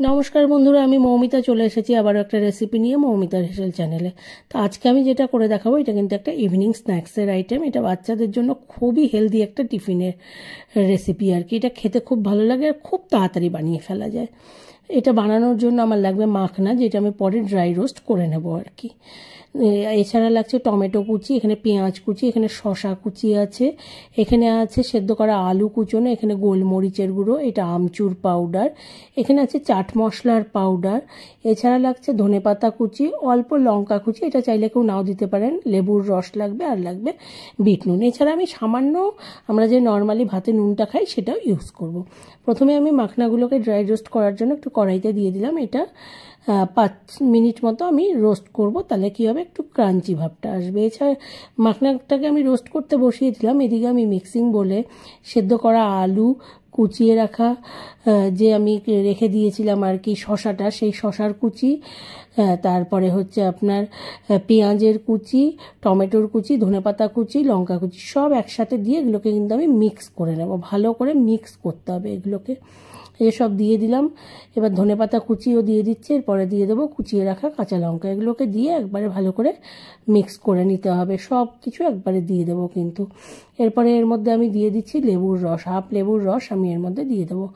নমস্কার বন্ধুরা, আমি মৌমিতা চলে এসেছি আবারও একটা রেসিপি নিয়ে মৌমিতার হেসেল চ্যানেলে। তো আজকে আমি যেটা করে দেখাবো এটা কিন্তু একটা ইভিনিং স্ন্যাক্সের আইটেম। এটা বাচ্চাদের জন্য খুবই হেলদি একটা টিফিনের রেসিপি আর কি। এটা খেতে খুব ভালো লাগে আর খুব তাড়াতাড়ি বানিয়ে ফেলা যায়। এটা বানানোর জন্য আমার লাগবে মাখনা, যেটা আমি পরে ড্রাই রোস্ট করে নেব আর কি। এছাড়া লাগছে টমেটো কুচি, এখানে পেঁয়াজ কুচি, এখানে শসা কুচি আছে, এখানে আছে সেদ্ধ করা আলু কুচোনো, এখানে গোলমরিচের গুঁড়ো, এটা আমচুর পাউডার, এখানে আছে চাট মশলার পাউডার, এছাড়া লাগছে ধনেপাতা কুচি, অল্প লঙ্কা কুচি, এটা চাইলে কেউ নাও দিতে পারেন, লেবুর রস লাগবে, আর লাগবে বিট নুন। এছাড়া আমি সামান্য আমরা যে নর্মালি ভাতে নুনটা খাই সেটাও ইউজ করব। প্রথমে আমি মাখনাগুলোকে ড্রাই রোস্ট করার জন্য একটু কড়াইতে দিয়ে দিলাম। এটা 5 মিনিট মতো আমি রোস্ট করব, তাহলে কী হবে, একটু ক্রাঞ্চি ভাবটা আসবে। এছাড়া মাখনাটাকে আমি রোস্ট করতে বসিয়ে দিলাম। এদিকে আমি মিক্সিং বলে সেদ্ধ করা আলু, কুচিয়ে রাখা যে আমি রেখে দিয়েছিলাম আর কি শশাটা, সেই শশার কুচি, তারপরে হচ্ছে আপনার পেঁয়াজের কুচি, টমেটোর কুচি, ধনেপাতা কুচি, লঙ্কা কুচি সব একসাথে দিয়ে এগুলোকে কিন্তু আমি মিক্স করে নেব। ভালো করে মিক্স করতে হবে এগুলোকে। এসব দিয়ে দিলাম। এবার ধনেপাতা কুচিও দিয়ে দিচ্ছি, এরপরে দিয়ে দেবো কুচিয়ে রাখা কাঁচা লঙ্কা। এগুলোকে দিয়ে একবারে ভালো করে মিক্স করে নিতে হবে, সব কিছু একবারে দিয়ে দেবো কিন্তু। এরপরে এর মধ্যে আমি দিয়ে দিচ্ছি লেবুর রস, হাফ লেবুর রস আমি এর মধ্যে দিয়ে দেবো।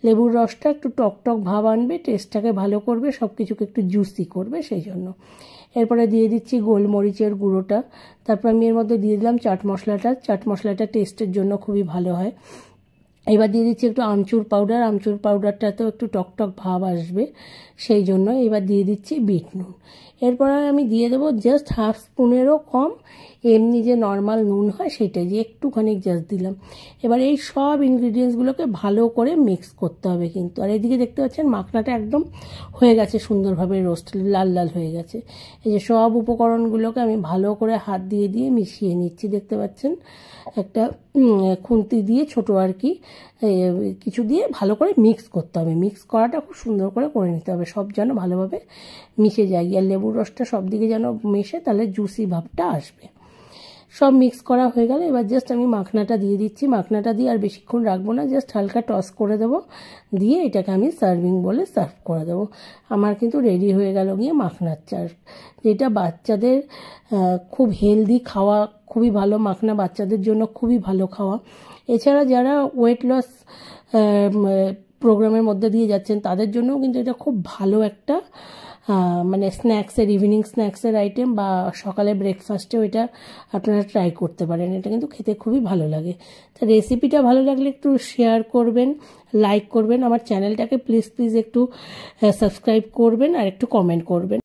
লেবুর রসটা একটু টক টক ভাব আনবে, টেস্টটাকে ভালো করবে, সব কিছুকে একটু জুসি করবে সেই জন্য। এরপরে দিয়ে দিচ্ছি গোলমরিচের গুঁড়োটা, তারপর আমি এর মধ্যে দিয়ে দিলাম চাট মশলাটা। চাট মশলাটা টেস্টের জন্য খুবই ভালো হয়। এবার দিয়ে দিচ্ছি একটু আমচুর পাউডার, আমচুর পাউডারটাতেও একটু টকটক ভাব আসবে সেই জন্য। এবার দিয়ে দিচ্ছি বিট নুন। এরপর আমি দিয়ে দেবো জাস্ট হাফ স্পুনেরও কম এমনি যে নর্মাল নুন হয় সেটা, যে একটুখানি জাস্ট দিলাম। এবার এই সব ইনগ্রিডিয়েন্টসগুলোকে ভালো করে মিক্স করতে হবে কিন্তু। আর এদিকে দেখতে পাচ্ছেন মাখনাটা একদম হয়ে গেছে, সুন্দরভাবে রোস্ট লাল লাল হয়ে গেছে। এই যে সব উপকরণগুলোকে আমি ভালো করে হাত দিয়ে দিয়ে মিশিয়ে নিচ্ছি, দেখতে পাচ্ছেন একটা খুন্তি দিয়ে ছোট আর কি কিছু দিয়ে ভালো করে মিক্স করতে হবে। মিক্স করাটা খুব সুন্দর করে নিতে হবে, সব যেন ভালোভাবে মিশে যায়, আর লেবুর রসটা সব দিকে যেন মিশে, তাহলে জুসি ভাবটা আসবে। সব মিক্স করা হয়ে গেলে এবার জাস্ট আমি মাখনাটা দিয়ে দিচ্ছি। মাখনাটা দিয়ে আর বেশিক্ষণ রাখবো না, জাস্ট হালকা টস করে দেবো, দিয়ে এটাকে আমি সার্ভিং বলে সার্ভ করে দেবো। আমার কিন্তু রেডি হয়ে গেল গিয়ে মাখনার চাট, যেটা বাচ্চাদের খুব হেলদি খাওয়া, খুবই ভালো। মাখনা বাচ্চাদের জন্য খুবই ভালো খাওয়া। এছাড়া যারা ওয়েট লস প্রোগ্রামের মধ্যে দিয়ে যাচ্ছেন তাদের জন্যও কিন্তু এটা খুব ভালো একটা মানে স্ন্যাক্সের, ইভিনিং স্ন্যাক্সের আইটেম, বা সকালে ব্রেকফাস্টেও এটা আপনারা ট্রাই করতে পারেন। এটা কিন্তু খেতে খুবই ভালো লাগে। তো রেসিপিটা ভালো লাগলে একটু শেয়ার করবেন, লাইক করবেন, আমার চ্যানেলটাকে প্লিজ একটু সাবস্ক্রাইব করবেন আর একটু কমেন্ট করবেন।